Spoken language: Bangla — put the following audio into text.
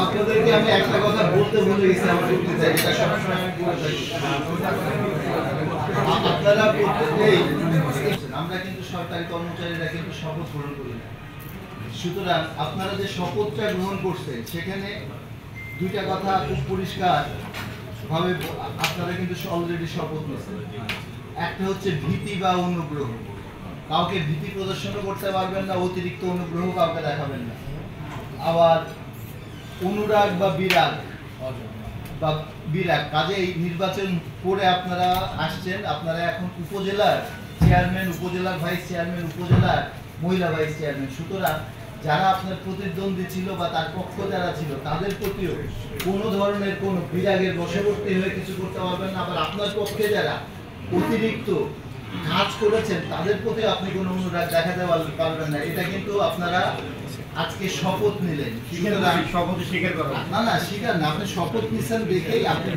আপনাদেরকে আমি একটা কথা বলতে ভুলে গেছি, আমার বলতে চাই, এটা সবসময় আমি বলে থাকি। আপনারা প্রত্যেকেই, আমরা কিন্তু সরকারি কর্মচারীরা কিন্তু শপথ গ্রহণ করি না। সুতরাং আপনারা যে শপথটা গ্রহণ করছেন সেখানে দুইটা কথা খুব পরিষ্কার ভাবে আপনারা কিন্তু অলরেডি শপথ নিয়েছেন। একটা হচ্ছে ভীতি বা অনুগ্রহ, কাউকে ভীতি প্রদর্শনও করতে পারবেন না, অতিরিক্ত অনুগ্রহ কাউকে দেখাবেন না। আবার অনুরাগ বা বিরাগ কাজেই নির্বাচন করে আপনারা আসছেন, আপনারা এখন উপজেলার চেয়ারম্যান, উপজেলার ভাইস চেয়ারম্যান, উপজেলার মহিলা ভাইস চেয়ারম্যান। সুতরাং যারা আপনার প্রতিদ্বন্দ্বী ছিল বা তার পক্ষ যারা ছিল তাদের প্রতিও কোনো ধরনের কোনো বিরাগের বশবর্তী হয়ে কিছু করতে পারবেন না। আবার আপনার পক্ষে যারা অতিরিক্ত কাজ করেছেন তাদের প্রতি আপনি কোনো অনুরাগ দেখাতে পারবেন না। এটা কিন্তু আপনারা আজকে শপথ নিলেন, শপথ স্বীকার করা না স্বীকার না, আপনি শপথ নিচ্ছেন দেখেই আপনি